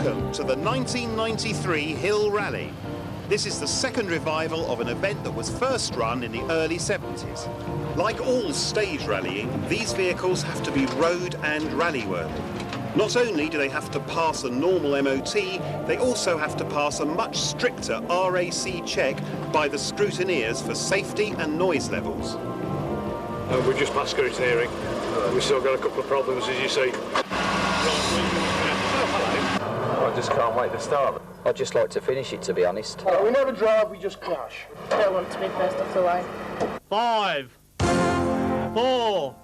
Welcome to the 1993 Hill Rally. This is the second revival of an event that was first run in the early 70s. Like all stage rallying, these vehicles have to be road and rally worthy. Not only do they have to pass a normal MOT, they also have to pass a much stricter RAC check by the scrutineers for safety and noise levels. We're just past scrutineering. We've still got a couple of problems, as you see. I just can't wait to start. I'd just like to finish it, to be honest. We never drive, we just crash. I don't want to be first off the line. 5, 4,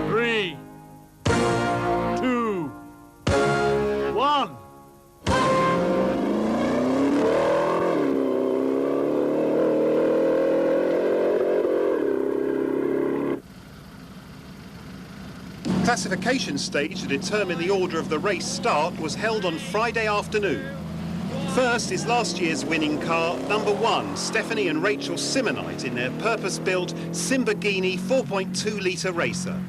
3, 2, 1. Classification stage to determine the order of the race start was held on Friday afternoon. First is last year's winning car, number 1, Stephanie and Rachel Simonite in their purpose-built Lamborghini 4.2-litre racer.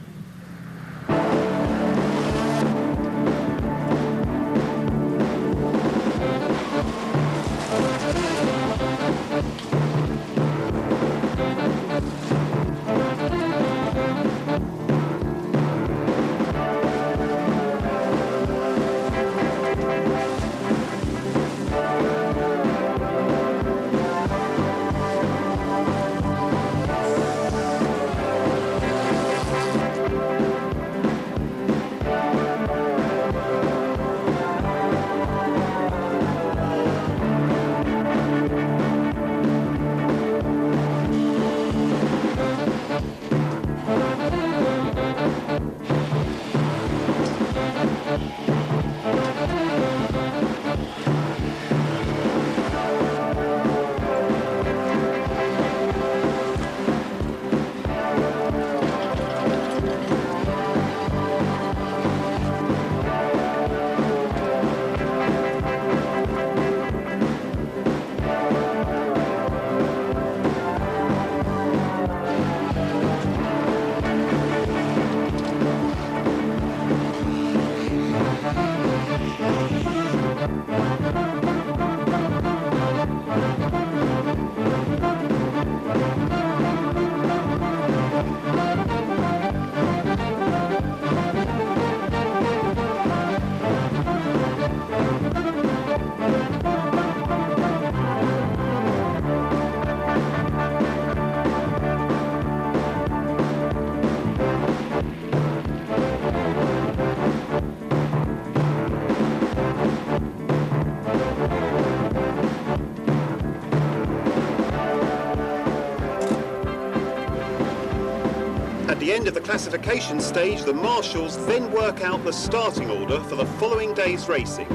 At the end of the classification stage, the marshals then work out the starting order for the following day's racing.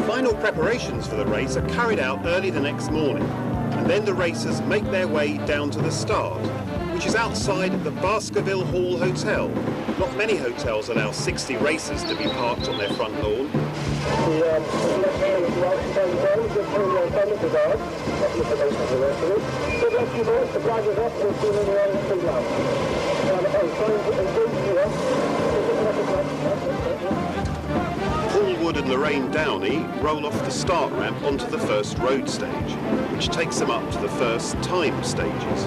Final preparations for the race are carried out early the next morning, and then the racers make their way down to the start, which is outside the Baskerville Hall Hotel. Not many hotels allow 60 racers to be parked on their front lawn. Paul Wood and Lorraine Downey roll off the start ramp onto the first road stage, which takes them up to the first time stages.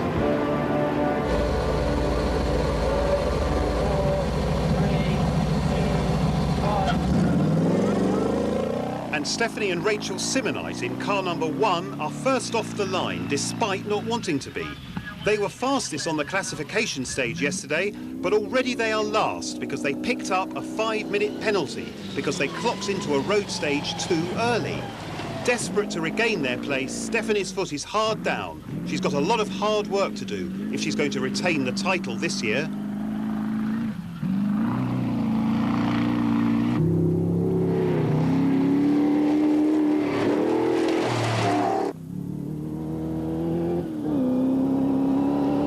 And Stephanie and Rachel Simonite in car number 1 are first off the line, despite not wanting to be. They were fastest on the classification stage yesterday, but already they are last because they picked up a 5-minute penalty because they clocked into a road stage too early. Desperate to regain their place, Stephanie's foot is hard down. She's got a lot of hard work to do if she's going to retain the title this year.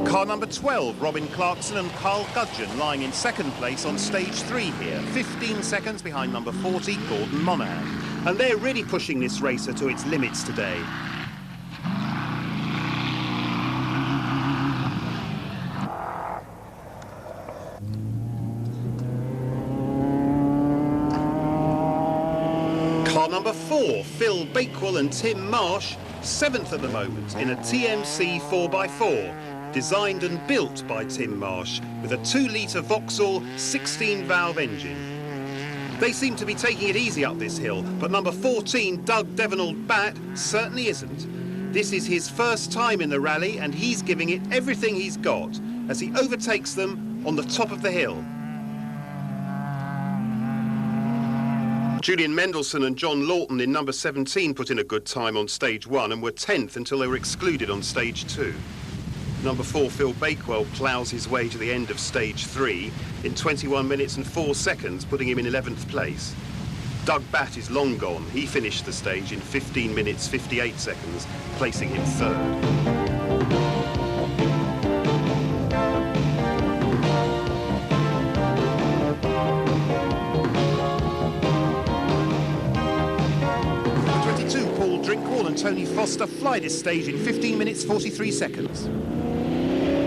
Car number 12, Robin Clarkson and Carl Gudgeon, lying in second place on stage 3 here, 15 seconds behind number 40, Gordon Monahan. And they're really pushing this racer to its limits today. Number 4, Phil Bakewell and Tim Marsh, 7th at the moment in a TMC 4x4, designed and built by Tim Marsh with a 2-litre Vauxhall 16-valve engine. They seem to be taking it easy up this hill, but number 14, Doug Devenald-Batt, certainly isn't. This is his first time in the rally and he's giving it everything he's got as he overtakes them on the top of the hill. Julian Mendelsohn and John Lawton in number 17 put in a good time on stage 1 and were 10th until they were excluded on stage 2. Number 4, Phil Bakewell, ploughs his way to the end of stage 3 in 21 minutes and 4 seconds, putting him in 11th place. Doug Batt is long gone. He finished the stage in 15 minutes 58 seconds, placing him 3rd. And Tony Foster fly this stage in 15 minutes 43 seconds.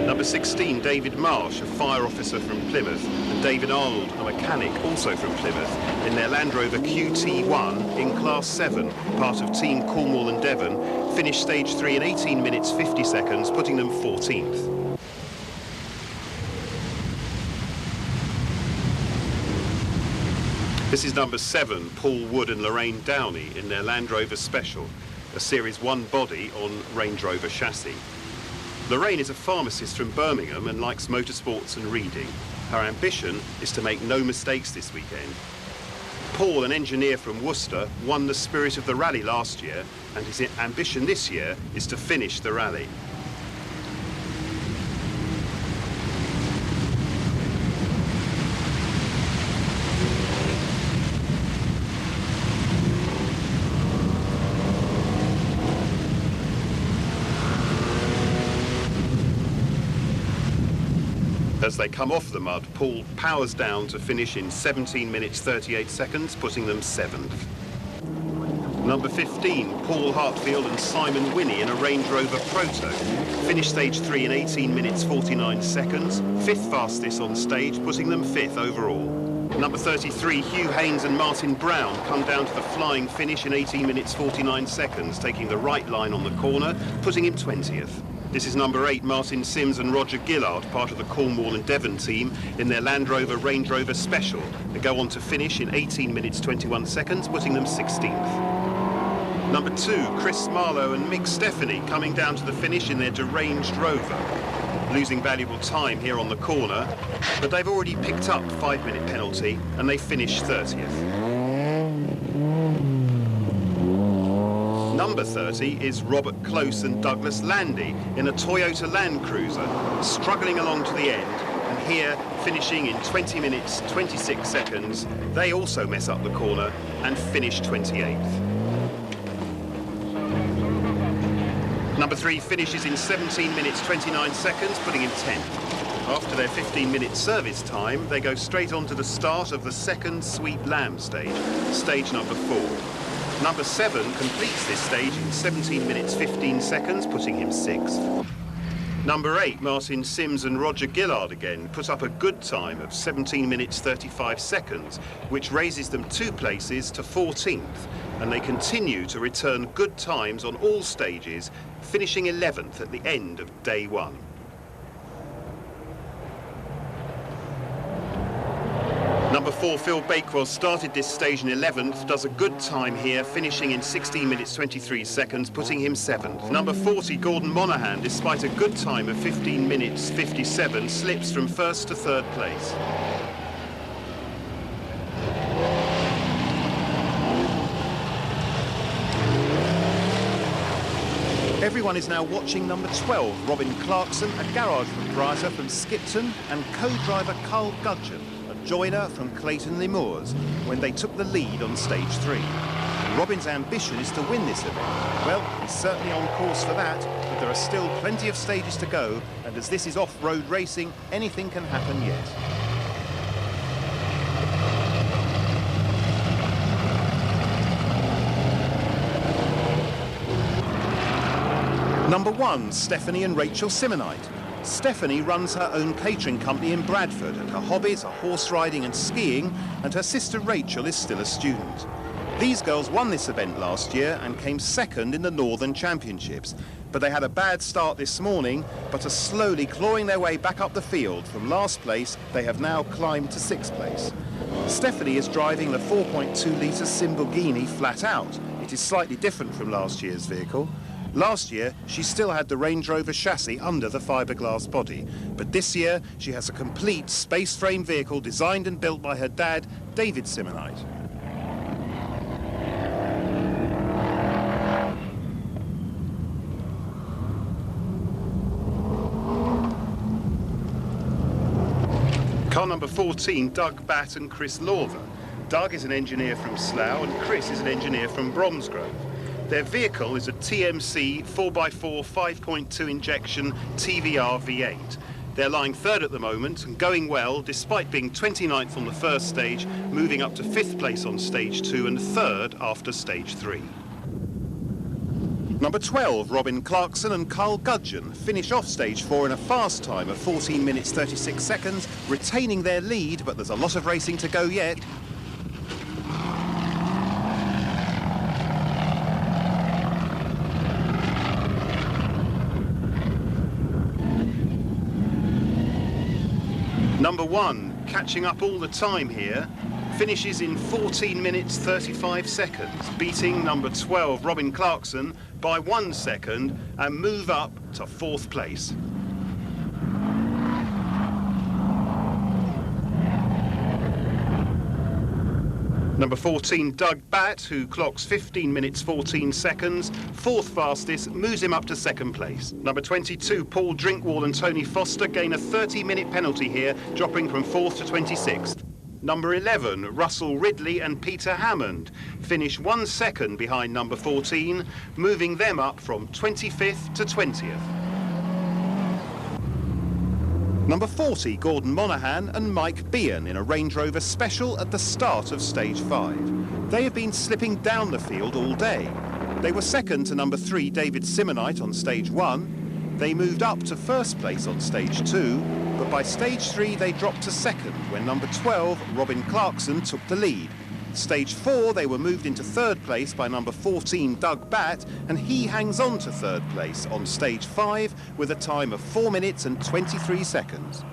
Number 16, David Marsh, a fire officer from Plymouth, and David Arnold, a mechanic also from Plymouth, in their Land Rover QT1 in Class 7, part of Team Cornwall and Devon, finished stage 3 in 18 minutes 50 seconds, putting them 14th. This is number 7, Paul Wood and Lorraine Downey in their Land Rover Special, a Series 1 body on Range Rover chassis. Lorraine is a pharmacist from Birmingham and likes motorsports and reading. Her ambition is to make no mistakes this weekend. Paul, an engineer from Worcester, won the Spirit of the Rally last year, and his ambition this year is to finish the rally. As they come off the mud, Paul powers down to finish in 17 minutes 38 seconds, putting them 7th. Number 15, Paul Hartfield and Simon Winnie in a Range Rover Proto. Finished stage 3 in 18 minutes 49 seconds, 5th fastest on stage, putting them 5th overall. Number 33, Hugh Haynes and Martin Brown come down to the flying finish in 18 minutes 49 seconds, taking the right line on the corner, putting him 20th. This is number 8, Martin Sims and Roger Gillard, part of the Cornwall and Devon team, in their Land Rover Range Rover Special. They go on to finish in 18 minutes 21 seconds, putting them 16th. Number 2, Chris Marlowe and Mick Stephanie coming down to the finish in their deranged Rover. Losing valuable time here on the corner, but they've already picked up 5-minute penalty and they finish 30th. Number 30 is Robert Close and Douglas Landy in a Toyota Land Cruiser, struggling along to the end, and here finishing in 20 minutes 26 seconds. They also mess up the corner and finish 28th. Number 3 finishes in 17 minutes 29 seconds, putting him 10th. After their 15-minute service time, they go straight on to the start of the second Sweet Lamb stage, stage number 4. Number 7 completes this stage in 17 minutes 15 seconds, putting him 6th. Number 8, Martin Sims and Roger Gillard again put up a good time of 17 minutes 35 seconds, which raises them 2 places to 14th, and they continue to return good times on all stages, finishing 11th at the end of day 1. Number 4, Phil Bakewell started this stage in 11th, does a good time here, finishing in 16 minutes 23 seconds, putting him 7th. Number 40, Gordon Monaghan, despite a good time of 15 minutes 57, slips from 1st to 3rd place. Everyone is now watching number 12, Robin Clarkson, a garage proprietor from Skipton, and co-driver Carl Gudgeon, joiner from Clayton Le Moors, when they took the lead on stage 3. Robin's ambition is to win this event. Well, he's certainly on course for that, but there are still plenty of stages to go, and as this is off-road racing, anything can happen yet. Number 1, Stephanie and Rachel Simonite. Stephanie runs her own catering company in Bradford, and her hobbies are horse riding and skiing, and her sister Rachel is still a student. These girls won this event last year and came second in the Northern Championships. But they had a bad start this morning, but are slowly clawing their way back up the field. From last place, they have now climbed to 6th place. Stephanie is driving the 4.2-litre Lamborghini flat out. It is slightly different from last year's vehicle. Last year, she still had the Range Rover chassis under the fiberglass body. But this year, she has a complete space frame vehicle designed and built by her dad, David Simonite. Car number 14, Doug Batt and Chris Lawther. Doug is an engineer from Slough and Chris is an engineer from Bromsgrove. Their vehicle is a TMC 4x4 5.2 injection TVR V8. They're lying third at the moment and going well, despite being 29th on the first stage, moving up to 5th place on stage 2 and 3rd after stage 3. Number 12, Robin Clarkson and Carl Gudgeon finish off stage 4 in a fast time of 14 minutes 36 seconds, retaining their lead, but there's a lot of racing to go yet. Number 1, catching up all the time here, finishes in 14 minutes 35 seconds, beating number 12, Robin Clarkson, by 1 second and move up to 4th place. Number 14, Doug Batt, who clocks 15 minutes 14 seconds, 4th fastest, moves him up to 2nd place. Number 22, Paul Drinkwall and Tony Foster gain a 30-minute penalty here, dropping from 4th to 26th. Number 11, Russell Ridley and Peter Hammond finish 1 second behind number 14, moving them up from 25th to 20th. Number 40, Gordon Monaghan and Mike Behan in a Range Rover Special at the start of stage 5. They have been slipping down the field all day. They were second to number 3, David Simonite on stage 1. They moved up to 1st place on stage 2, but by stage 3 they dropped to 2nd when number 12, Robin Clarkson, took the lead. Stage 4 they were moved into 3rd place by number 14, Doug Batt, and he hangs on to 3rd place on stage 5 with a time of 4 minutes and 23 seconds.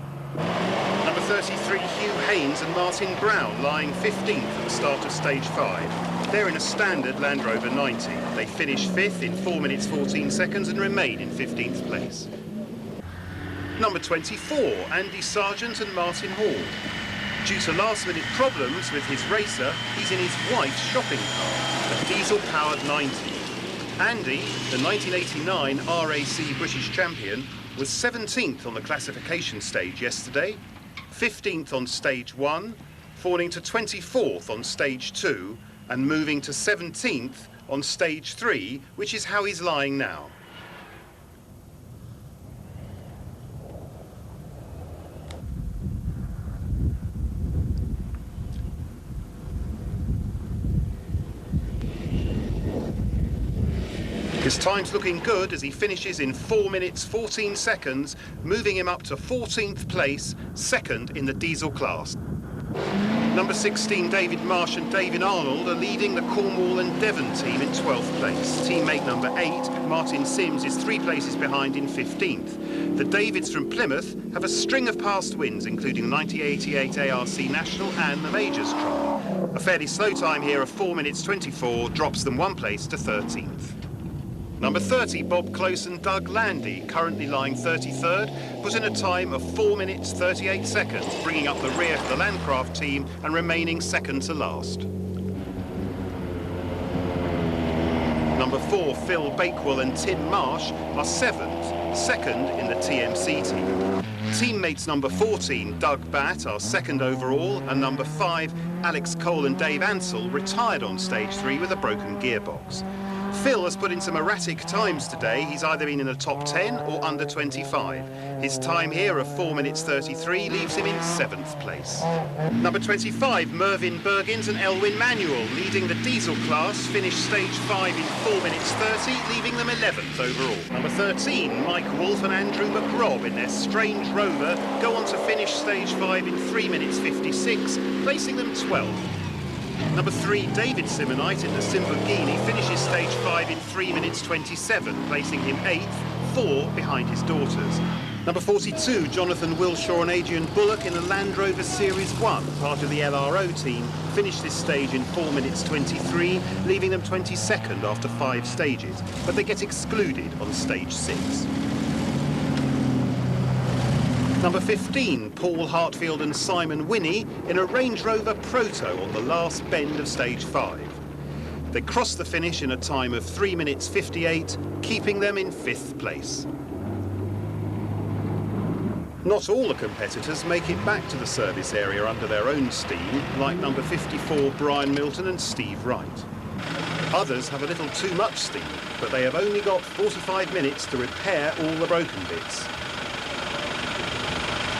Number 33, Hugh Haynes and Martin Brown lying 15th at the start of stage 5. They're in a standard Land Rover 90. They finish 5th in 4 minutes 14 seconds and remain in 15th place. Number 24, Andy Sargent and Martin Hall. Due to last-minute problems with his racer, he's in his white shopping car, a diesel-powered 90. Andy, the 1989 RAC British champion, was 17th on the classification stage yesterday, 15th on stage 1, falling to 24th on stage 2, and moving to 17th on stage 3, which is how he's lying now. His time's looking good as he finishes in 4 minutes 14 seconds, moving him up to 14th place, 2nd in the diesel class. Number 16, David Marsh and David Arnold are leading the Cornwall and Devon team in 12th place. Teammate number 8, Martin Sims, is 3 places behind in 15th. The Davids from Plymouth have a string of past wins, including the 1988 ARC National and the Majors Trophy. A fairly slow time here of 4 minutes 24 drops them 1 place to 13th. Number 30, Bob Close and Doug Landy, currently lying 33rd, put in a time of 4 minutes 38 seconds, bringing up the rear for the Landcraft team and remaining 2nd to last. Number 4, Phil Bakewell and Tim Marsh are 7th, 2nd in the TMC team. Teammates number 14, Doug Batt, are 2nd overall, and number 5, Alex Cole and Dave Ansell, retired on stage 3 with a broken gearbox. Phil has put in some erratic times today. He's either been in the top 10 or under 25. His time here of 4 minutes 33 leaves him in 7th place. Number 25, Mervyn Bergins and Elwyn Manuel, leading the diesel class, finish stage 5 in 4 minutes 30, leaving them 11th overall. Number 13, Mike Wolf and Andrew McRobb in their Strange Rover go on to finish stage 5 in 3 minutes 56, placing them 12th. Number 3, David Simonite in the Lamborghini finishes stage 5 in 3 minutes 27, placing him 8th, 4 behind his daughters. Number 42, Jonathan Wilshaw and Adrian Bullock in the Land Rover Series 1, part of the LRO team, finished this stage in 4 minutes 23, leaving them 22nd after 5 stages, but they get excluded on stage 6. Number 15, Paul Hartfield and Simon Winnie in a Range Rover Proto on the last bend of stage 5. They crossed the finish in a time of 3 minutes 58, keeping them in 5th place. Not all the competitors make it back to the service area under their own steam, like number 54 Brian Milton and Steve Wright. Others have a little too much steam, but they have only got 45 minutes to repair all the broken bits.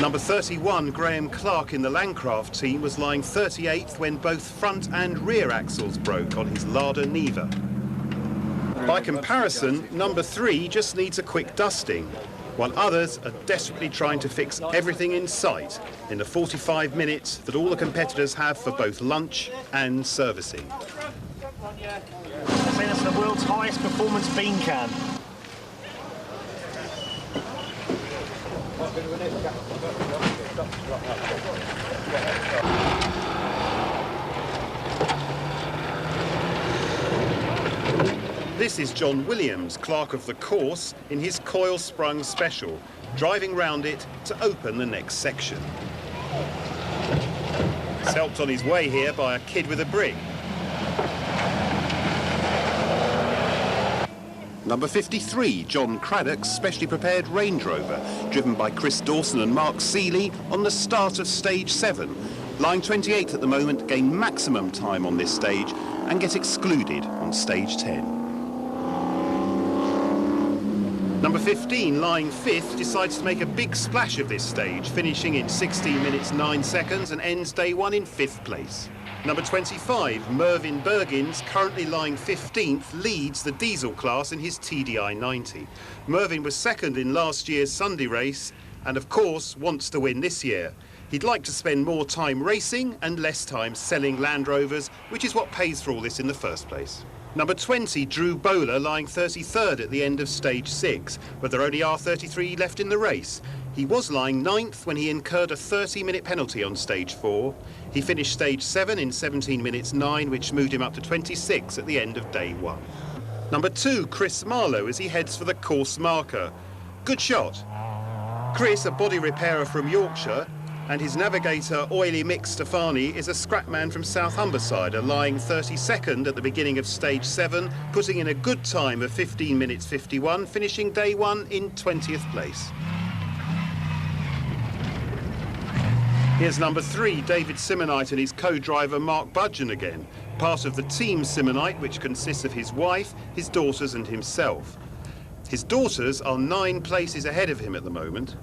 Number 31 Graham Clark in the Landcraft team was lying 38th when both front and rear axles broke on his Lada Niva. By comparison, number 3 just needs a quick dusting, while others are desperately trying to fix everything in sight in the 45 minutes that all the competitors have for both lunch and servicing. I think that's the world's highest performance bean can. This is John Williams, clerk of the course, in his coil-sprung special, driving round it to open the next section. He's helped on his way here by a kid with a brig. Number 53, John Craddock's specially prepared Range Rover, driven by Chris Dawson and Mark Seeley on the start of stage 7. Lying 28th at the moment, gain maximum time on this stage and get excluded on stage 10. Number 15, lying 5th, decides to make a big splash of this stage, finishing in 16 minutes 9 seconds and ends day 1 in 5th place. Number 25, Mervyn Bergins, currently lying 15th, leads the diesel class in his TDI 90. Mervyn was 2nd in last year's Sunday race and, of course, wants to win this year. He'd like to spend more time racing and less time selling Land Rovers, which is what pays for all this in the first place. Number 20, Drew Bowler, lying 33rd at the end of stage 6, but there only are 33 left in the race. He was lying 9th when he incurred a 30-minute penalty on stage 4. He finished stage 7 in 17 minutes 9, which moved him up to 26 at the end of day 1. Number 2, Chris Marlowe, as he heads for the course marker. Good shot. Chris, a body repairer from Yorkshire, and his navigator, Oily Mick Stefani, is a scrapman from South Humberside, lying 32nd at the beginning of stage 7, putting in a good time of 15 minutes 51, finishing day 1 in 20th place. Here's number 3, David Simonite and his co-driver Mark Budgeon again, part of the team Simonite, which consists of his wife, his daughters and himself. His daughters are 9 places ahead of him at the moment.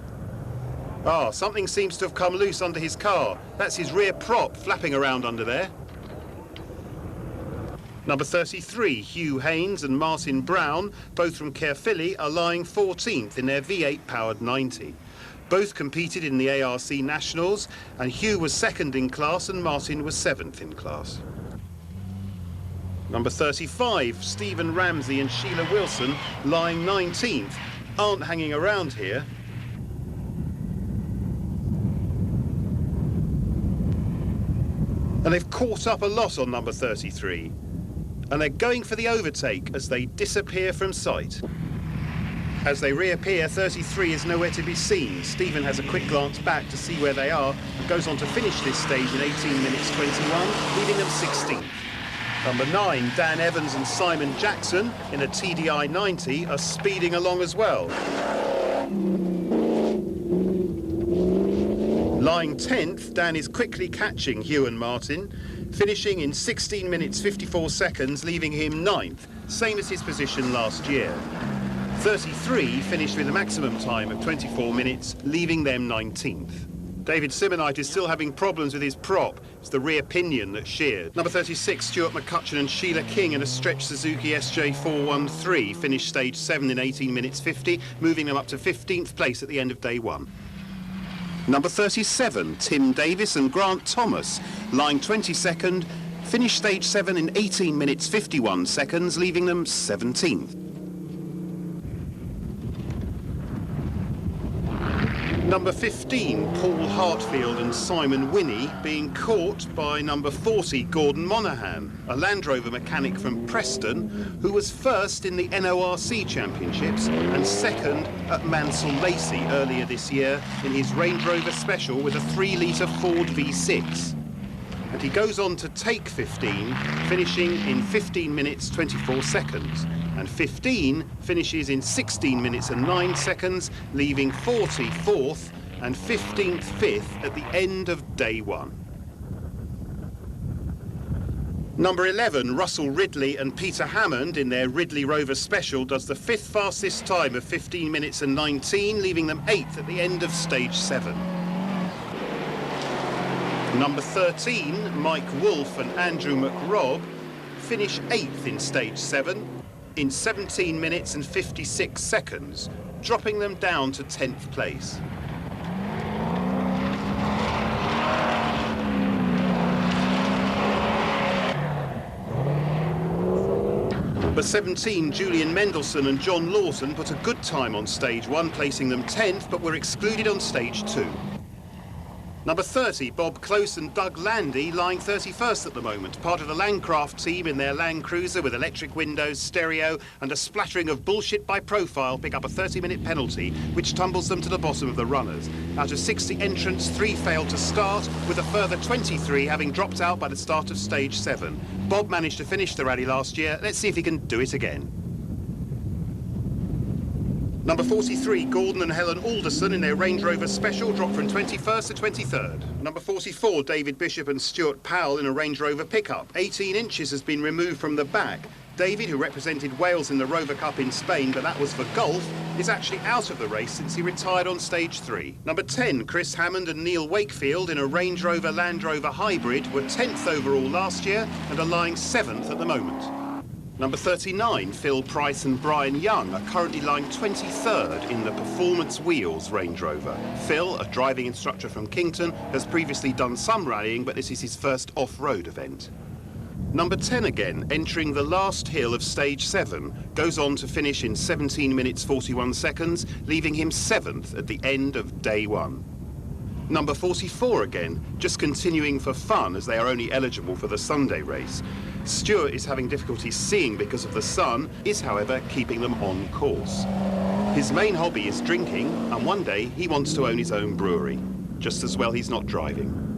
Something seems to have come loose under his car. That's his rear prop flapping around under there. Number 33, Hugh Haynes and Martin Brown, both from Caerphilly, are lying 14th in their V8 powered 90. Both competed in the ARC Nationals, and Hugh was 2nd in class and Martin was 7th in class. Number 35, Stephen Ramsey and Sheila Wilson, lying 19th, aren't hanging around here. And they've caught up a lot on number 33. And they're going for the overtake as they disappear from sight. As they reappear, 33 is nowhere to be seen. Stephen has a quick glance back to see where they are and goes on to finish this stage in 18 minutes 21, leaving them 16th. Number 9, Dan Evans and Simon Jackson in a TDI 90 are speeding along as well. Lying 10th, Dan is quickly catching Hugh and Martin, finishing in 16 minutes 54 seconds, leaving him 9th, same as his position last year. 33 finished with a maximum time of 24 minutes, leaving them 19th. David Simonite is still having problems with his prop. It's the rear pinion that's sheared. Number 36, Stuart McCutcheon and Sheila King in a stretch Suzuki SJ413 finished stage 7 in 18 minutes 50, moving them up to 15th place at the end of day 1. Number 37, Tim Davis and Grant Thomas, lying 22nd, finished stage 7 in 18 minutes 51 seconds, leaving them 17th. Number 15, Paul Hartfield and Simon Winnie, being caught by number 40, Gordon Monaghan, a Land Rover mechanic from Preston, who was first in the NORC Championships and second at Mansell Lacey earlier this year in his Range Rover Special with a 3-litre Ford V6. And he goes on to take 15, finishing in 15 minutes 24 seconds. And 15 finishes in 16 minutes and 9 seconds, leaving 40 4th and 15th 5th at the end of day 1. Number 11, Russell Ridley and Peter Hammond in their Ridley Rover Special does the 5th fastest time of 15 minutes and 19, leaving them 8th at the end of stage 7. Number 13, Mike Wolfe and Andrew McRobb finish 8th in stage 7 in 17 minutes and 56 seconds, dropping them down to 10th place. Number 17, Julian Mendelssohn and John Lawson put a good time on stage 1, placing them 10th, but were excluded on stage 2. Number 30, Bob Close and Doug Landy, lying 31st at the moment, part of the Landcraft team in their Land Cruiser with electric windows, stereo and a splattering of bullshit by profile, pick up a 30-minute penalty, which tumbles them to the bottom of the runners. Out of 60 entrants, 3 failed to start, with a further 23 having dropped out by the start of stage 7. Bob managed to finish the rally last year. Let's see if he can do it again. Number 43, Gordon and Helen Alderson in their Range Rover Special dropped from 21st to 23rd. Number 44, David Bishop and Stuart Powell in a Range Rover pickup. 18 inches has been removed from the back. David, who represented Wales in the Rover Cup in Spain, but that was for golf, is actually out of the race since he retired on stage 3. Number 10, Chris Hammond and Neil Wakefield in a Range Rover Land Rover hybrid were 10th overall last year and are lying 7th at the moment. Number 39, Phil Price and Brian Young are currently lying 23rd in the Performance Wheels Range Rover. Phil, a driving instructor from Kington, has previously done some rallying, but this is his first off-road event. Number 10 again, entering the last hill of stage 7, goes on to finish in 17 minutes 41 seconds, leaving him 7th at the end of day 1. Number 44 again, just continuing for fun as they are only eligible for the Sunday race. Stuart is having difficulty seeing because of the sun, is however keeping them on course. His main hobby is drinking, and one day he wants to own his own brewery. Just as well he's not driving.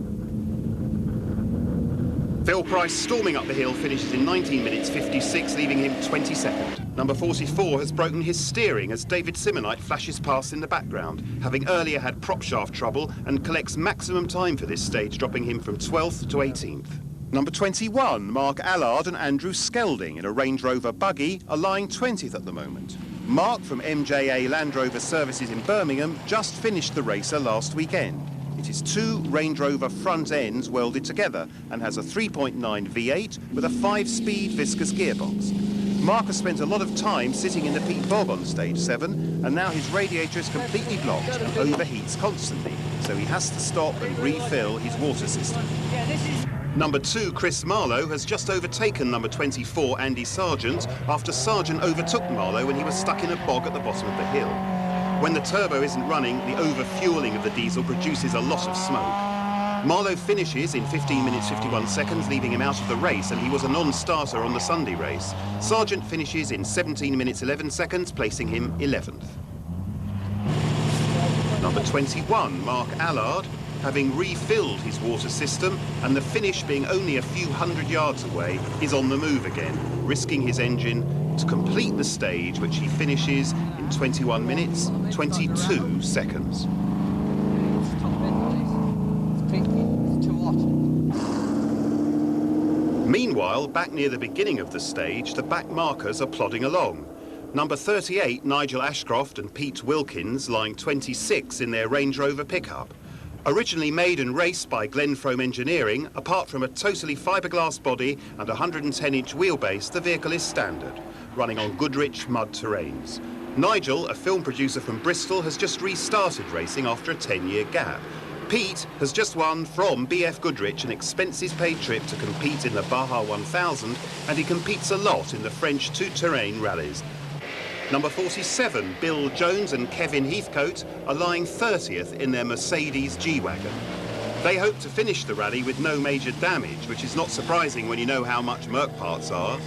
Phil Price, storming up the hill, finishes in 19 minutes 56, leaving him 22nd. Number 44 has broken his steering as David Simonite flashes past in the background, having earlier had prop shaft trouble, and collects maximum time for this stage, dropping him from 12th to 18th. Number 21, Mark Allard and Andrew Skelding in a Range Rover buggy are lying 20th at the moment. Mark from MJA Land Rover Services in Birmingham just finished the racer last weekend. It is 2 Range Rover front ends welded together and has a 3.9 V8 with a 5-speed viscous gearbox. Mark has spent a lot of time sitting in the peat bog on stage 7, and now his radiator is completely blocked and overheats constantly, so he has to stop and refill his water system. Number 2, Chris Marlowe, has just overtaken number 24, Andy Sargent, after Sargent overtook Marlowe when he was stuck in a bog at the bottom of the hill. When the turbo isn't running, the over-fueling of the diesel produces a lot of smoke. Marlowe finishes in 15 minutes 51 seconds, leaving him out of the race, and he was a non-starter on the Sunday race. Sargent finishes in 17 minutes 11 seconds, placing him 11th. Number 21, Mark Allard, having refilled his water system, and the finish being only a few hundred yards away, is on the move again, risking his engine to complete the stage, which he finishes in 21 minutes 22 seconds. Meanwhile, back near the beginning of the stage, the back markers are plodding along. Number 38, Nigel Ashcroft and Pete Wilkins, lying 26 in their Range Rover pickup. Originally made and raced by Glenfrome Engineering, apart from a totally fiberglass body and a 110-inch wheelbase, the vehicle is standard, running on Goodrich mud terrains. Nigel, a film producer from Bristol, has just restarted racing after a 10-year gap. Pete has just won from BF Goodrich an expenses-paid trip to compete in the Baja 1000, and he competes a lot in the French tout-terrain rallies. Number 47, Bill Jones and Kevin Heathcote are lying 30th in their Mercedes G-Wagon. They hope to finish the rally with no major damage, which is not surprising when you know how much Merc parts are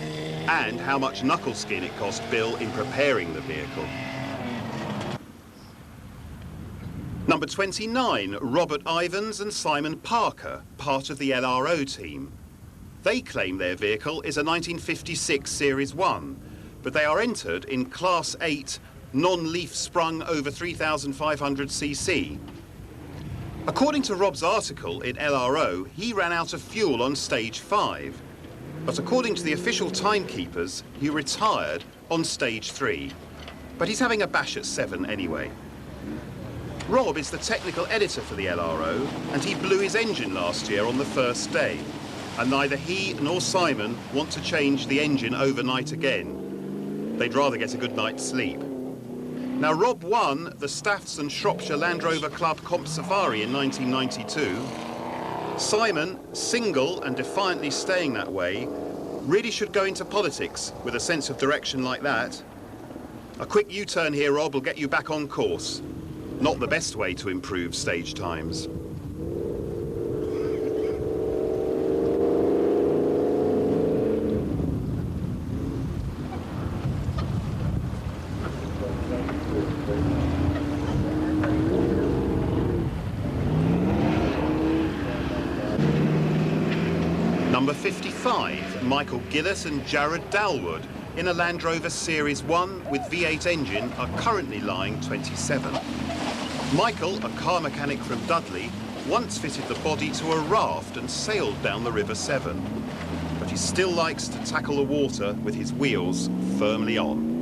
and how much knuckle skin it cost Bill in preparing the vehicle. Number 29, Robert Ivans and Simon Parker, part of the LRO team. They claim their vehicle is a 1956 Series 1, but they are entered in Class 8 non-leaf sprung over 3,500cc. According to Rob's article in LRO, he ran out of fuel on stage 5, but according to the official timekeepers, he retired on stage 3. But he's having a bash at 7 anyway. Rob is the technical editor for the LRO, and he blew his engine last year on the first day. And neither he nor Simon want to change the engine overnight again. They'd rather get a good night's sleep. Now, Rob won the Staffs and Shropshire Land Rover Club Comp Safari in 1992. Simon, single and defiantly staying that way, really should go into politics with a sense of direction like that. A quick U-turn here, Rob, will get you back on course. Not the best way to improve stage times. Number 55, Michael Gillis and Jared Dalwood in a Land Rover Series 1 with V8 engine are currently lying 27. Michael, a car mechanic from Dudley, once fitted the body to a raft and sailed down the River Severn. But he still likes to tackle the water with his wheels firmly on.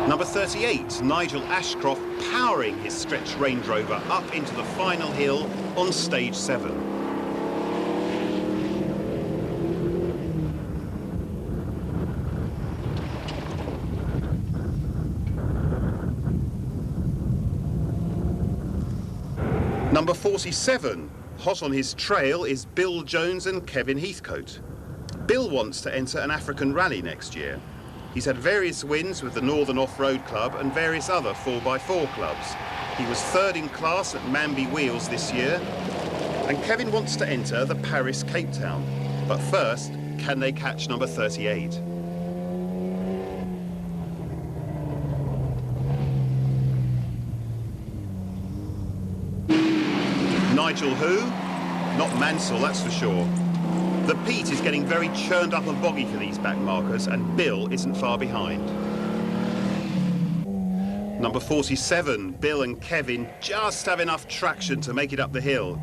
Number 38, Nigel Ashcroft powering his stretch Range Rover up into the final hill on stage 7. Number 47, hot on his trail, is Bill Jones and Kevin Heathcote. Bill wants to enter an African rally next year. He's had various wins with the Northern Off-Road Club and various other 4x4 clubs. He was 3rd in class at Manby Wheels this year. And Kevin wants to enter the Paris Cape Town. But first, can they catch number 38? Nigel who? Not Mansell, that's for sure. The Pete is getting very churned up and boggy for these back markers, and Bill isn't far behind. Number 47, Bill and Kevin just have enough traction to make it up the hill.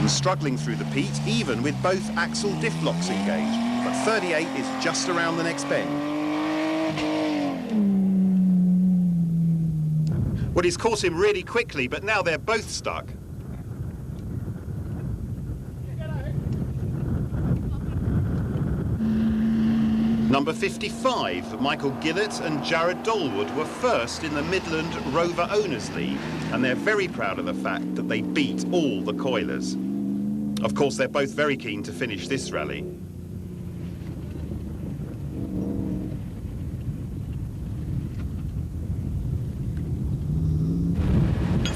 Struggling through the Pete, even with both axle diff locks engaged, but 38 is just around the next bend. Well, he's caught him really quickly, but now they're both stuck. Number 55, Michael Gillett and Jared Dalwood were first in the Midland Rover Owners League, and they're very proud of the fact that they beat all the coilers. Of course, they're both very keen to finish this rally.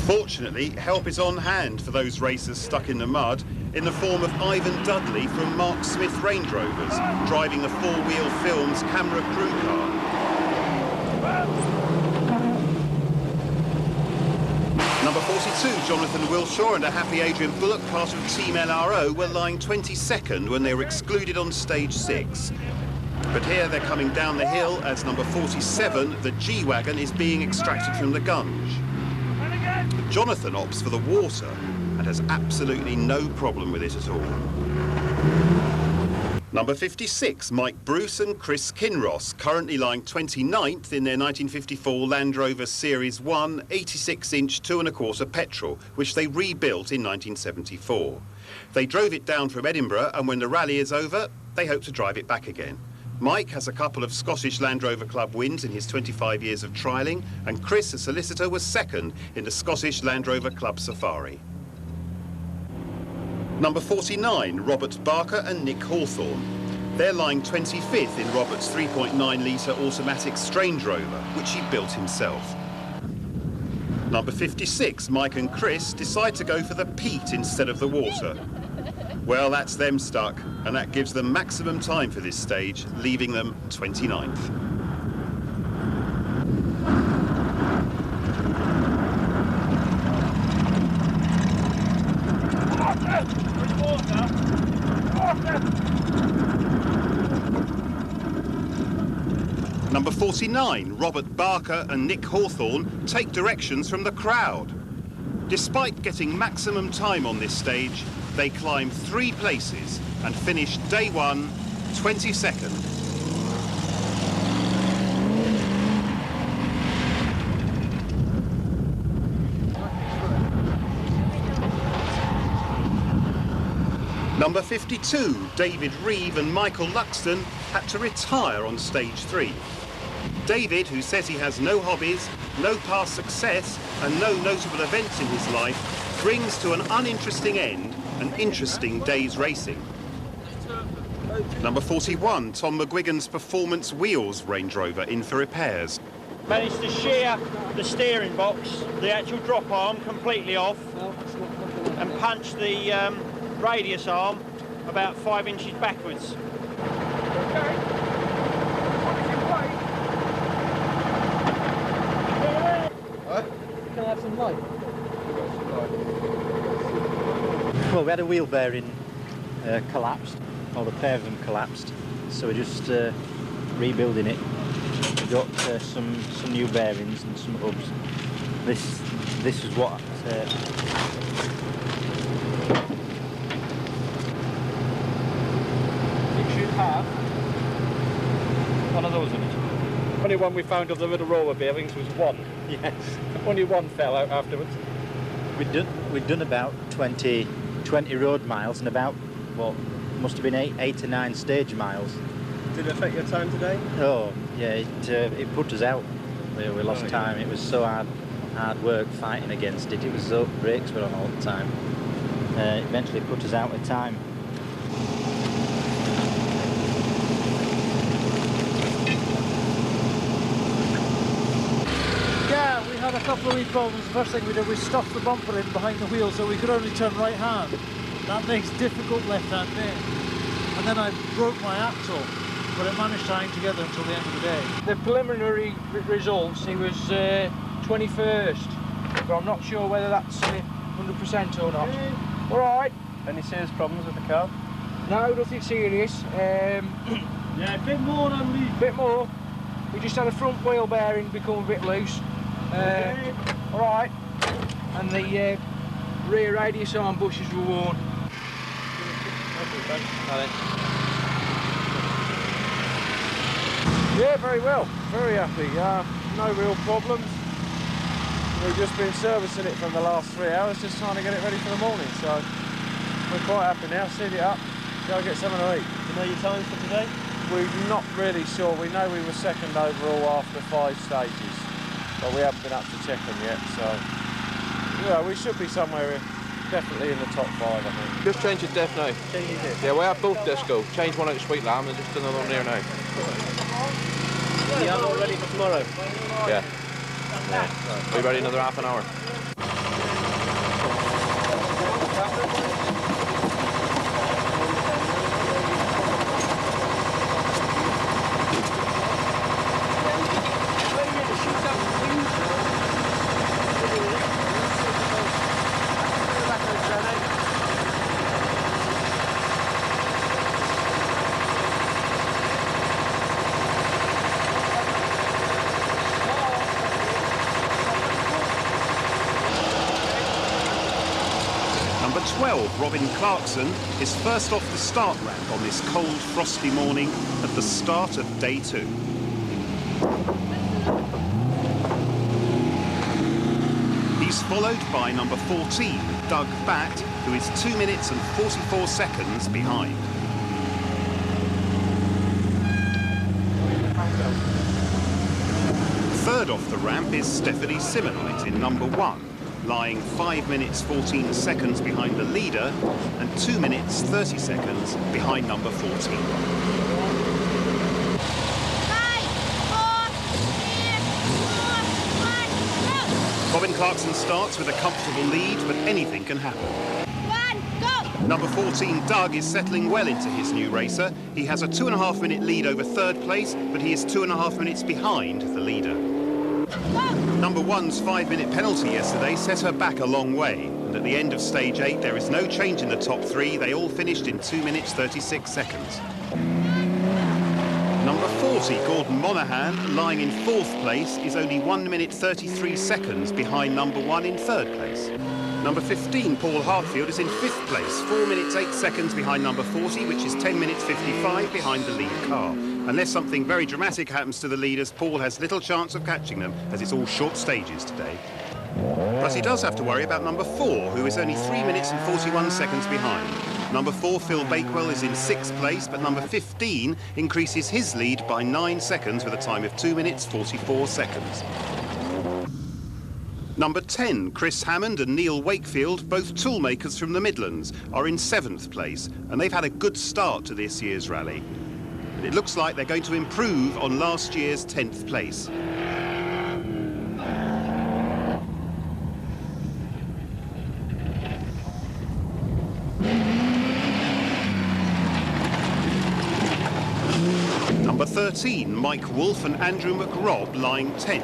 Fortunately, help is on hand for those racers stuck in the mud in the form of Ivan Dudley from Mark Smith Range Rovers, driving the 4-Wheel Films camera crew car. Number 42, Jonathan Wilshaw and a happy Adrian Bullock, part of Team LRO, were lying 22nd when they were excluded on stage 6. But here they're coming down the hill as number 47, the G-Wagon, is being extracted from the gunge. Jonathan opts for the water and has absolutely no problem with it at all. Number 56, Mike Bruce and Chris Kinross, currently lying 29th in their 1954 Land Rover Series 1 86-inch 2¼ petrol, which they rebuilt in 1974. They drove it down from Edinburgh, and when the rally is over, they hope to drive it back again. Mike has a couple of Scottish Land Rover Club wins in his 25 years of trialling, and Chris, a solicitor, was second in the Scottish Land Rover Club Safari. Number 49, Robert Barker and Nick Hawthorne. They're lying 25th in Robert's 3.9-litre automatic Strange Rover, which he built himself. Number 56, Mike and Chris decide to go for the peat instead of the water. Well, that's them stuck, and that gives them maximum time for this stage, leaving them 29th. Number 49, Robert Barker and Nick Hawthorne take directions from the crowd. Despite getting maximum time on this stage, they climb 3 places and finish day 1, 22nd. Number 52, David Reeve and Michael Luxton had to retire on stage 3. David, who says he has no hobbies, no past success and no notable events in his life, brings to an uninteresting end an interesting day's racing. Number 41, Tom McGuigan's Performance Wheels Range Rover in for repairs. Managed to shear the steering box, the actual drop arm, completely off, and punch the radius arm about 5 inches backwards. Can I have some light? Well, we had a wheel bearing collapsed, or the pair of them collapsed, so we're just rebuilding it. We've got some new bearings and some hubs. This is what It should have one of those in it. Only one we found of the little roller bearings was one. yes. Only one fell out afterwards. We'd done about 20 road miles and about, well, must have been 8 to 9 stage miles. Did it affect your time today? Oh, yeah, it put us out. We lost time. It was so hard work fighting against it. It was so, brakes were on all the time. Eventually put us out of time. Yeah, we had a couple of wee problems. The first thing we did was stuff the bumper in behind the wheel so we could only turn right hand. That makes difficult left hand in. And then I broke my axle, but it managed to hang together until the end of the day. The preliminary results, he was 21st, but I'm not sure whether that's 100% or not. All right. Any serious problems with the car? No, nothing serious. Yeah, a bit more on the... Bit more. We just had a front wheel bearing become a bit loose. All right. And the rear radius arm bushes were worn. Yeah, very well. Very happy. No real problems. We've just been servicing it for the last 3 hours, just trying to get it ready for the morning. So we're quite happy now. Sealed it up. Go get something to eat. You know your times for today? We're not really sure. We know we were second overall after 5 stages, but we haven't been up to check them yet. So yeah, we should be somewhere definitely in the top 5, I think. Just change your def now. Yeah, we have both disco. Change one out of Sweet Lamb and just another one there now. Yeah, I'm all ready for tomorrow. Yeah. Be ready another half an hour. Number 12, Robin Clarkson, is first off the start ramp on this cold, frosty morning at the start of day 2. He's followed by number 14, Doug Batt, who is 2 minutes and 44 seconds behind. Third off the ramp is Stephanie Simonite in number 1, lying 5 minutes 14 seconds behind the leader and 2 minutes 30 seconds behind number 14. 5, 4, 3, 2, 1, go! Robin Clarkson starts with a comfortable lead, but anything can happen. 1, go! Number 14, Doug, is settling well into his new racer. He has a 2.5 minute lead over third place, but he is 2.5 minutes behind the leader. Go! Number 1's 5-minute penalty yesterday set her back a long way, and at the end of stage 8 there is no change in the top 3. They all finished in 2 minutes 36 seconds. Number 40, Gordon Monaghan, lying in 4th place, is only 1 minute 33 seconds behind number 1 in 3rd place. Number 15, Paul Hartfield, is in 5th place, 4 minutes 8 seconds behind number 40, which is 10 minutes 55 behind the lead car. Unless something very dramatic happens to the leaders, Paul has little chance of catching them, as it's all short stages today. Plus he does have to worry about number 4, who is only 3 minutes and 41 seconds behind. Number 4, Phil Bakewell, is in 6th place, but number 15 increases his lead by 9 seconds with a time of 2 minutes 44 seconds. Number 10, Chris Hammond and Neil Wakefield, both toolmakers from the Midlands, are in 7th place, and they've had a good start to this year's rally. And it looks like they're going to improve on last year's 10th place. Number 13, Mike Wolfe and Andrew McRobb, lying 10th.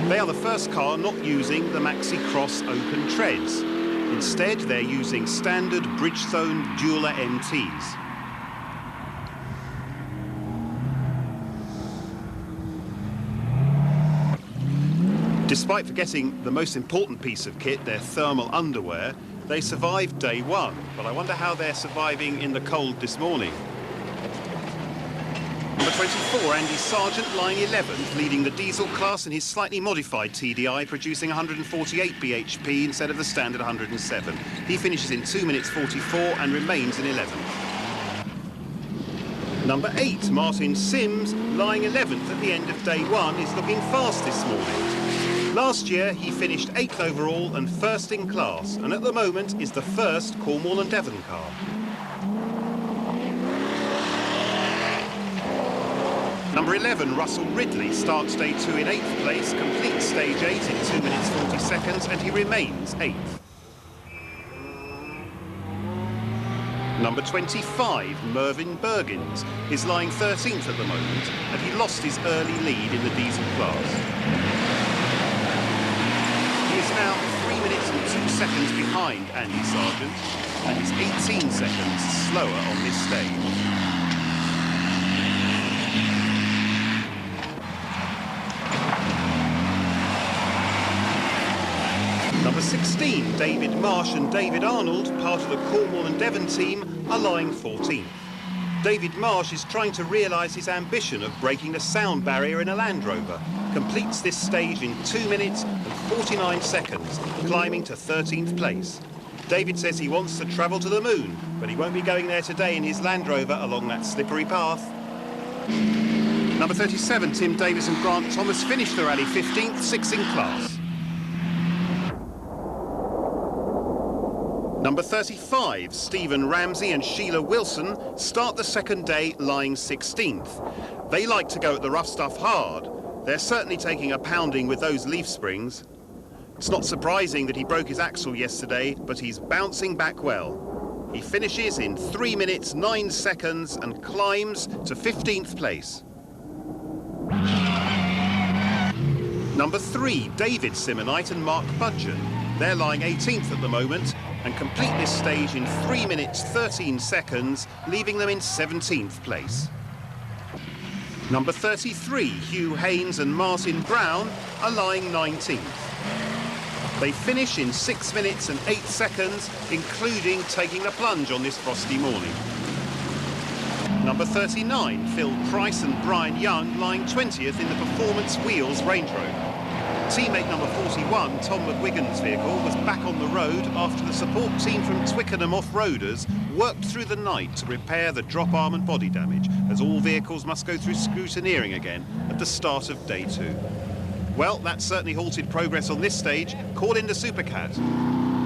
They are the first car not using the Maxi Cross open treads. Instead, they're using standard Bridgestone Dueler MTs. Despite forgetting the most important piece of kit, their thermal underwear, they survived day 1, but I wonder how they're surviving in the cold this morning. Number 24, Andy Sargent, lying 11th, leading the diesel class in his slightly modified TDI, producing 148 bhp instead of the standard 107. He finishes in 2 minutes 44 and remains in 11th. Number 8, Martin Sims, lying 11th at the end of day 1, is looking fast this morning. Last year he finished 8th overall and 1st in class, and at the moment is the first Cornwall and Devon car. Number 11, Russell Ridley, starts day 2 in 8th place, completes stage 8 in 2 minutes 40 seconds, and he remains 8th. Number 25, Mervyn Bergins, is lying 13th at the moment, and he lost his early lead in the diesel class. He is now 3 minutes and 2 seconds behind Andy Sargent, and he's 18 seconds slower on this stage. Number 16, David Marsh and David Arnold, part of the Cornwall and Devon team, are lying 14th. David Marsh is trying to realise his ambition of breaking the sound barrier in a Land Rover. Completes this stage in 2 minutes and 49 seconds, climbing to 13th place. David says he wants to travel to the moon, but he won't be going there today in his Land Rover along that slippery path. Number 37, Tim Davis and Grant Thomas finished the rally 15th, 6th in class. Number 35, Stephen Ramsey and Sheila Wilson, start the second day lying 16th. They like to go at the rough stuff hard. They're certainly taking a pounding with those leaf springs. It's not surprising that he broke his axle yesterday, but he's bouncing back well. He finishes in 3 minutes 9 seconds and climbs to 15th place. Number 3, David Simonite and Mark Budgeon. They're lying 18th at the moment and complete this stage in 3 minutes 13 seconds, leaving them in 17th place. Number 33, Hugh Haynes and Martin Brown, are lying 19th. They finish in 6 minutes and 8 seconds, including taking the plunge on this frosty morning. Number 39, Phil Price and Brian Young, lying 20th in the Performance Wheels Range Rover. Teammate number 41, Tom McGuigan's vehicle, was back on the road after the support team from Twickenham Off-Roaders worked through the night to repair the drop arm and body damage, as all vehicles must go through scrutineering again at the start of day 2. Well, that certainly halted progress on this stage. Call in the Supercat.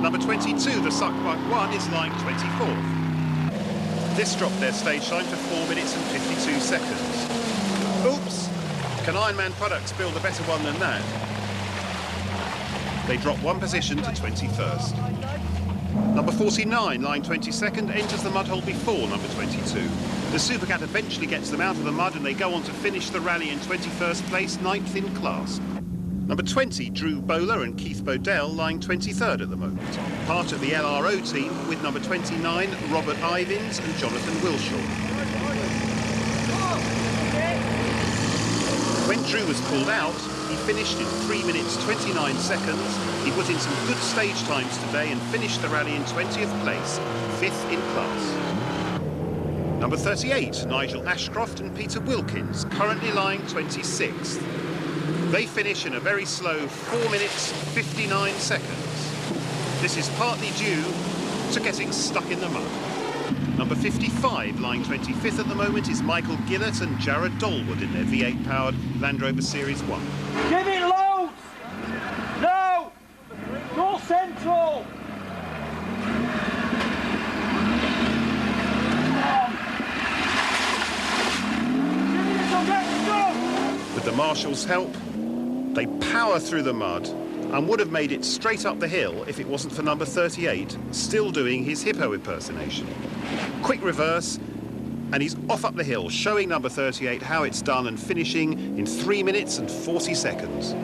Number 22, the Suckbuck 1, is lying 24th. This dropped their stage time to 4 minutes and 52 seconds. Oops! Can Ironman Products build a better one than that? They drop 1 position to 21st. Number 49, lying 22nd, enters the mud hole before number 22. The Supercat eventually gets them out of the mud and they go on to finish the rally in 21st place, 9th in class. Number 20, Drew Bowler and Keith Bodell, lying 23rd at the moment. Part of the LRO team with number 29, Robert Ivins and Jonathan Wilshaw. When Drew was pulled out, he finished in 3 minutes 29 seconds. He put in some good stage times today and finished the rally in 20th place, 5th in class. Number 38, Nigel Ashcroft and Peter Wilkins, currently lying 26th. They finish in a very slow 4 minutes 59 seconds. This is partly due to getting stuck in the mud. Number 55, lying 25th at the moment, is Michael Gillett and Jared Dolwood in their V8-powered Land Rover Series 1. Give it loads! No! Go central! With the marshal's help, they power through the mud and would have made it straight up the hill if it wasn't for number 38, still doing his hippo impersonation. Quick reverse, and he's off up the hill, showing number 38 how it's done and finishing in 3 minutes and 40 seconds.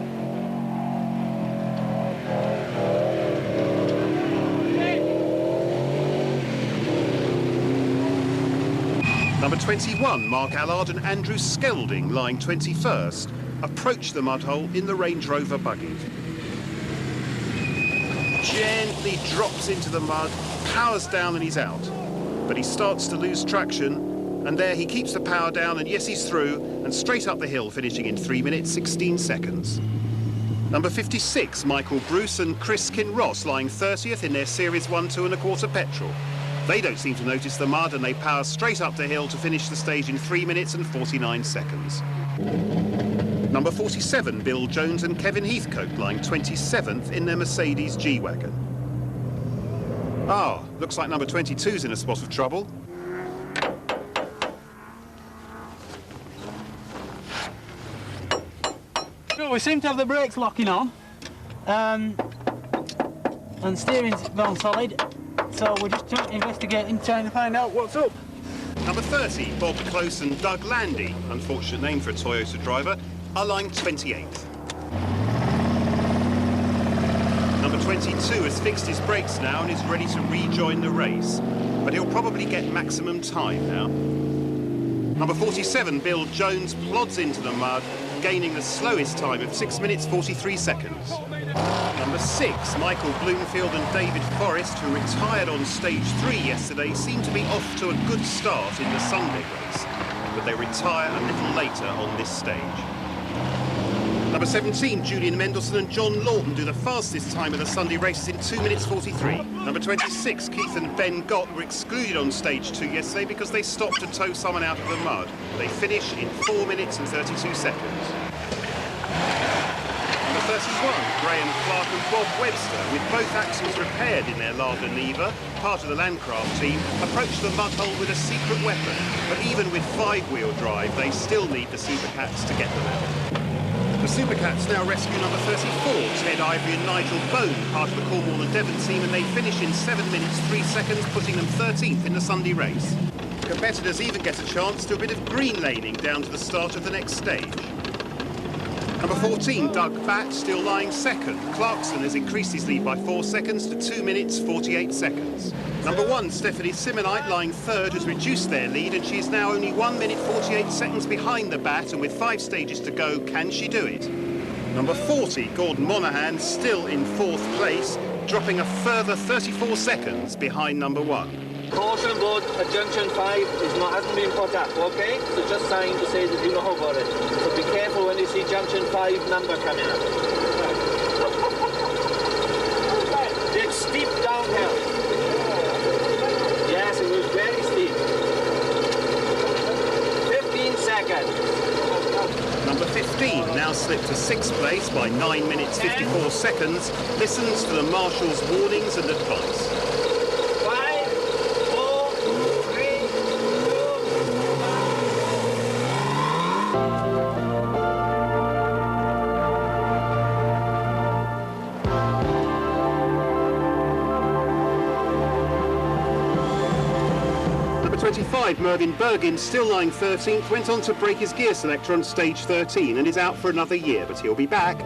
Number 21, Mark Allard and Andrew Skelding, lying 21st, approach the mud hole in the Range Rover buggy. Gently drops into the mud, powers down and he's out. But he starts to lose traction, and there he keeps the power down, and yes, he's through, and straight up the hill, finishing in 3 minutes 16 seconds. Number 56, Michael Bruce and Chris Kinross, lying 30th in their Series 1 2¼ petrol. They don't seem to notice the mud, and they power straight up the hill to finish the stage in 3 minutes and 49 seconds. Number 47, Bill Jones and Kevin Heathcote, lying 27th in their Mercedes G-Wagon. Ah, looks like number 22's in a spot of trouble. So we seem to have the brakes locking on, and steering's gone solid, so we're just investigating, trying to find out what's up. Number 30, Bob Close and Doug Landy, unfortunate name for a Toyota driver, are lying 28th. Number 22 has fixed his brakes now and is ready to rejoin the race, but he'll probably get maximum time now. Number 47, Bill Jones, plods into the mud, gaining the slowest time of 6 minutes 43 seconds. Number 6, Michael Bloomfield and David Forrest, who retired on stage 3 yesterday, seem to be off to a good start in the Sunday race, but they retire a little later on this stage. Number 17, Julian Mendelson and John Lawton do the fastest time of the Sunday races in 2 minutes 43. Number 26, Keith and Ben Gott were excluded on stage 2 yesterday because they stopped to tow someone out of the mud. They finish in 4 minutes and 32 seconds. Number 31, Graham Clark and Bob Webster, with both axles repaired in their Lada Niva, part of the Landcraft team, approached the mud hole with a secret weapon. But even with 5-wheel drive, they still need the Supercats to get them out. The Supercats now rescue number 34, Ted Ivory and Nigel Bone, part of the Cornwall and Devon team, and they finish in 7 minutes 3 seconds, putting them 13th in the Sunday race. Competitors even get a chance to a bit of green laning down to the start of the next stage. Number 14, Doug Batt, still lying second. Clarkson has increased his lead by 4 seconds to 2 minutes 48 seconds. Number 1, Stephanie Simonite, lying third, has reduced their lead, and she is now only 1 minute 48 seconds behind the Bat, and with 5 stages to go, can she do it? Number 40, Gordon Monaghan, still in 4th place, dropping a further 34 seconds behind number 1. Caution board at junction 5 hasn't been put up, okay? So just sign to say that you know about it. So be careful when you see junction 5 number coming up. It's steep downhill. Yes, it was very steep. 15 seconds. Number 15, now slipped to 6th place by 9 minutes 54 seconds, listens to the marshal's warnings and advice. 5, 4, 3, 25, Mervyn Bergin, still lying 13th, went on to break his gear selector on stage 13 and is out for another year, but he'll be back.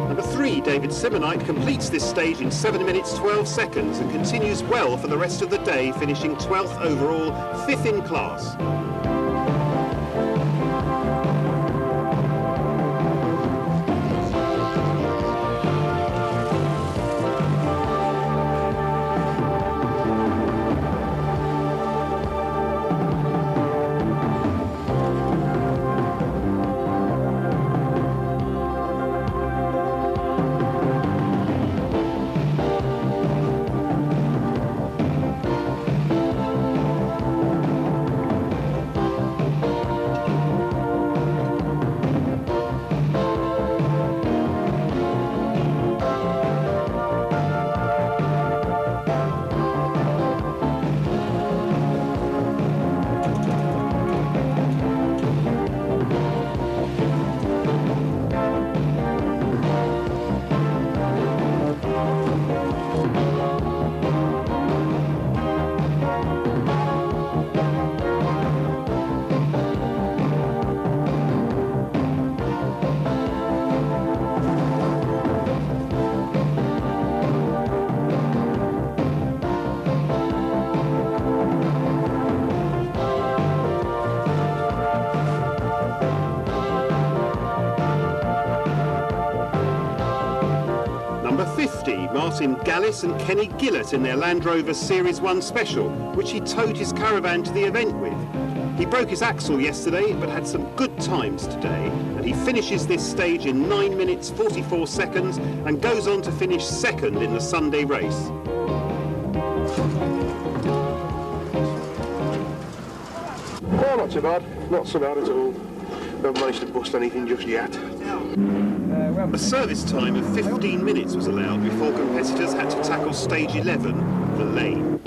Number 3, David Simonite, completes this stage in 7 minutes 12 seconds and continues well for the rest of the day, finishing 12th overall, 5th in class. Number 50, Martin Gallis and Kenny Gillett in their Land Rover Series 1 Special, which he towed his caravan to the event with. He broke his axle yesterday, but had some good times today, and he finishes this stage in 9 minutes 44 seconds and goes on to finish 2nd in the Sunday race. Oh, not so bad. Not so bad at all. Haven't managed to bust anything just yet. A service time of 15 minutes was allowed before competitors had to tackle stage 11, the lane.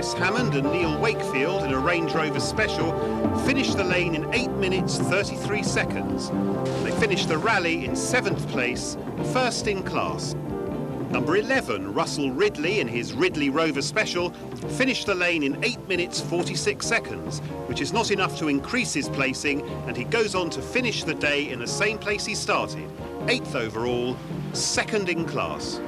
Chris Hammond and Neil Wakefield in a Range Rover Special finished the lane in 8 minutes 33 seconds. They finished the rally in 7th place, first in class. Number 11, Russell Ridley in his Ridley Rover Special finished the lane in 8 minutes 46 seconds, which is not enough to increase his placing, and he goes on to finish the day in the same place he started, 8th overall, second in class.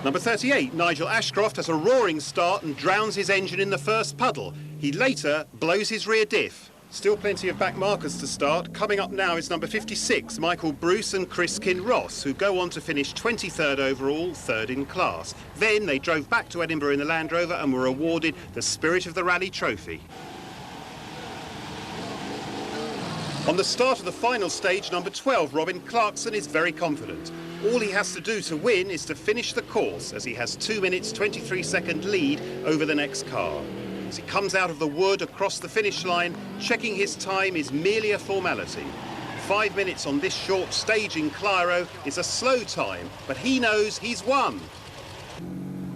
Number 38, Nigel Ashcroft, has a roaring start and drowns his engine in the first puddle. He later blows his rear diff. Still plenty of back markers to start. Coming up now is number 56, Michael Bruce and Chris Kinross, who go on to finish 23rd overall, third in class. Then they drove back to Edinburgh in the Land Rover and were awarded the Spirit of the Rally trophy. On the start of the final stage, number 12, Robin Clarkson, is very confident. All he has to do to win is to finish the course, as he has 2 minutes 23 second lead over the next car. As he comes out of the wood across the finish line, checking his time is merely a formality. 5 minutes on this short stage in Cliro is a slow time, but he knows he's won.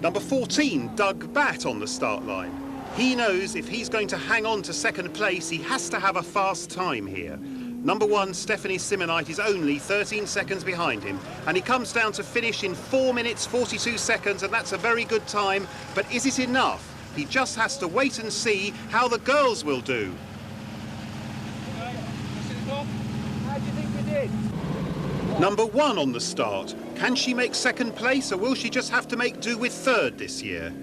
Number 14, Doug Batt, on the start line. He knows if he's going to hang on to second place, he has to have a fast time here. Number 1, Stephanie Simonite, is only 13 seconds behind him, and he comes down to finish in 4 minutes 42 seconds, and that's a very good time, but is it enough? He just has to wait and see how the girls will do. How do you think we did? Number 1 on the start. Can she make second place, or will she just have to make do with third this year?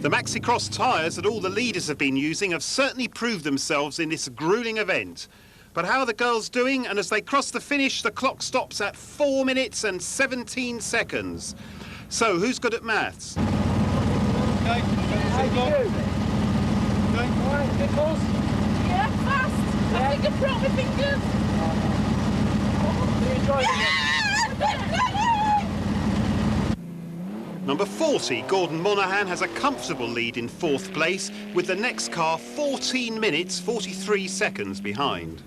The Maxi-Cross tyres that all the leaders have been using have certainly proved themselves in this gruelling event. But how are the girls doing? And as they cross the finish, the clock stops at 4 minutes and 17 seconds. So, who's good at maths? Okay. How do you do? Okay. All right, Nichols? Yeah, fast. Yeah. I think I broke my fingers. Are you driving it? Number 40, Gordon Monaghan, has a comfortable lead in 4th place, with the next car 14 minutes 43 seconds behind.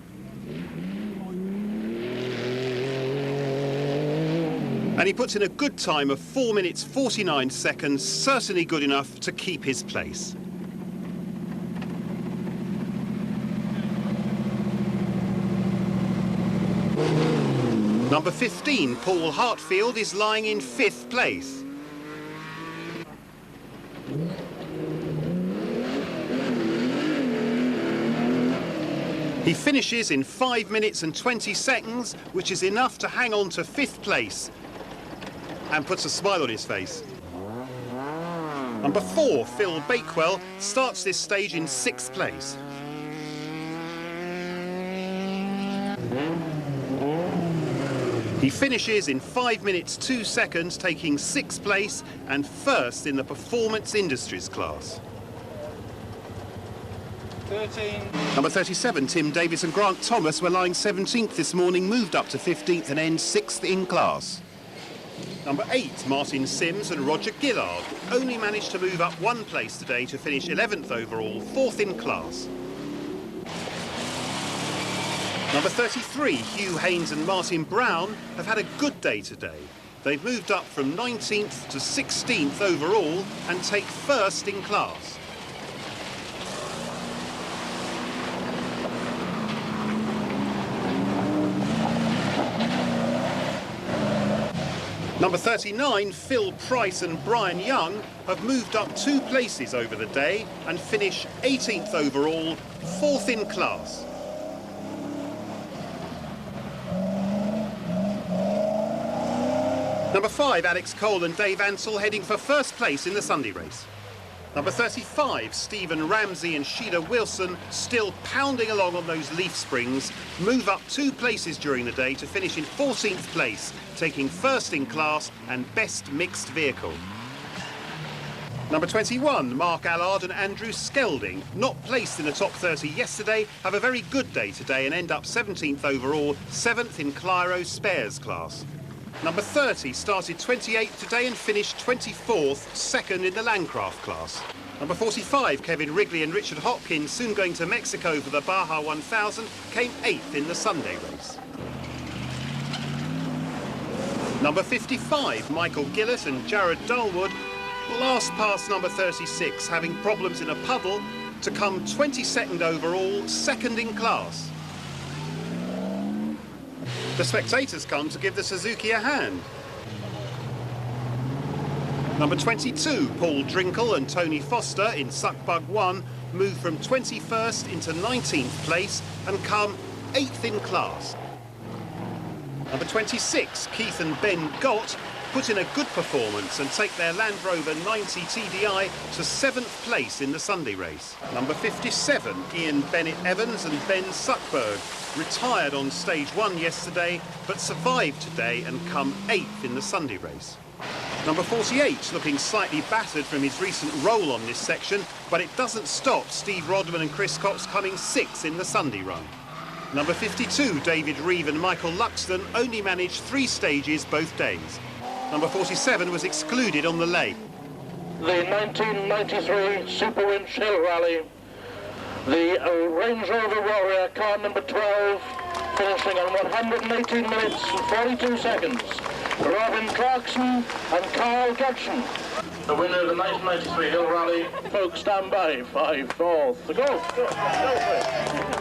And he puts in a good time of 4 minutes 49 seconds, certainly good enough to keep his place. Number 15, Paul Hartfield, is lying in 5th place. He finishes in 5 minutes and 20 seconds, which is enough to hang on to 5th place, and puts a smile on his face. Number 4, Phil Bakewell, starts this stage in 6th place. He finishes in 5 minutes 2 seconds, taking 6th place and first in the Performance Industries class. 13. Number 37, Tim Davis and Grant Thomas were lying 17th this morning, moved up to 15th and end 6th in class. Number 8, Martin Sims and Roger Gillard only managed to move up 1 place today to finish 11th overall, 4th in class. Number 33, Hugh Haynes and Martin Brown have had a good day today. They've moved up from 19th to 16th overall and take 1st in class. Number 39, Phil Price and Brian Young have moved up 2 places over the day and finish 18th overall, 4th in class. Number 5, Alex Cole and Dave Ansell heading for 1st place in the Sunday race. Number 35, Stephen Ramsey and Sheila Wilson, still pounding along on those leaf springs, move up 2 places during the day to finish in 14th place, taking first in class and best mixed vehicle. Number 21, Mark Allard and Andrew Skelding, not placed in the top 30 yesterday, have a very good day today and end up 17th overall, 7th in Cliro's spares class. Number 30 started 28th today and finished 24th, second in the Landcraft class. Number 45, Kevin Wrigley and Richard Hopkins, soon going to Mexico for the Baja 1000, came 8th in the Sunday race. Number 55, Michael Gillett and Jared Dulwood, last past number 36, having problems in a puddle, to come 22nd overall, second in class. The spectators come to give the Suzuki a hand. Number 22, Paul Drinkle and Tony Foster in Suckbug 1 move from 21st into 19th place and come 8th in class. Number 26, Keith and Ben Gott put in a good performance and take their Land Rover 90 TDI to 7th place in the Sunday race. Number 57, Ian Bennett Evans and Ben Suckberg, retired on stage 1 yesterday but survived today and come 8th in the Sunday race. Number 48, looking slightly battered from his recent roll on this section, but it doesn't stop Steve Rodman and Chris Cox coming 6th in the Sunday run. Number 52, David Reeve and Michael Luxton only managed 3 stages both days. Number 47 was excluded on the lay. The 1993 Super Welsh Hill Rally, the Range Rover Warrior, car number 12, finishing on 118 minutes and 42 seconds. Robin Clarkson and Carl Gibson. The winner of the 1993 Hill Rally, folks stand by, 5/4. Go!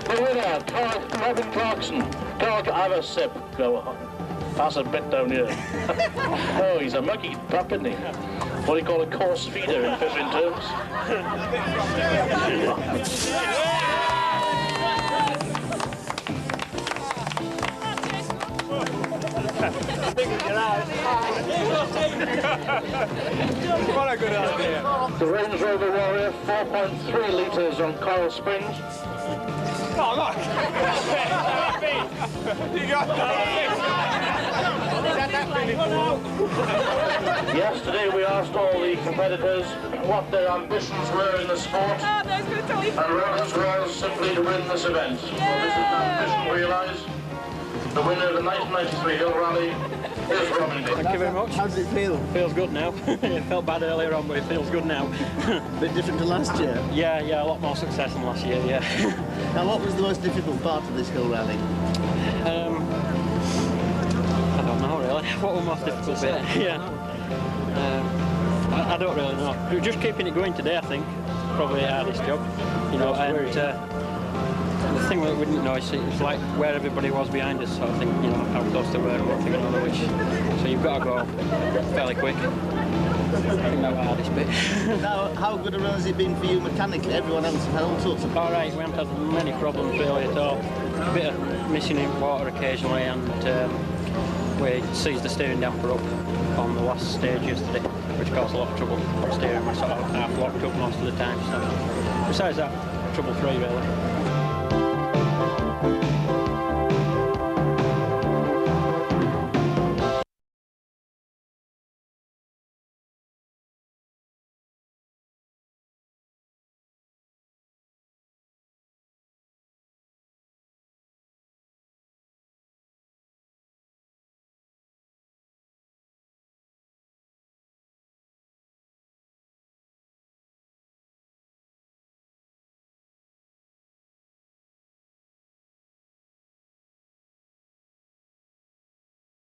The winner, Robin Clarkson. Carl, have a sip, go on. Pass a bit down here. Oh, he's a muggy pup, isn't he? What do you call a coarse feeder in fishing terms? What a good idea. The Range Rover Warrior, 4.3 litres on Coral Springs. Oh, look! You got Yesterday we asked all the competitors what their ambitions were in the sport, and Robin's was simply to win this event. So this is an ambition realised. The winner of the 1993 Hill Rally is Robin. Thank you very much. How does it feel? Feels good now. It felt bad earlier on, but it feels good now. A bit different to last year? Yeah, a lot more success than last year, yeah. Now, what was the most difficult part of this hill rally? I don't know really. What was the most difficult bit? Yeah. I don't really know. Just keeping it going today, I think, probably the hardest job. You know, and the thing that we didn't know is it's like where everybody was behind us, sort of thing. You know, how close they were and what thing and other which. So you've got to go fairly quick. I think that was the hardest bit. Now, how good a run has it been for you mechanically? Everyone else had all sorts of problems. All right, we haven't had many problems really at all. A bit of missing in water occasionally, and we seized the steering damper up on the last stage yesterday, which caused a lot of trouble. Steering was sort of half locked up most of the time. So besides that, trouble-free really.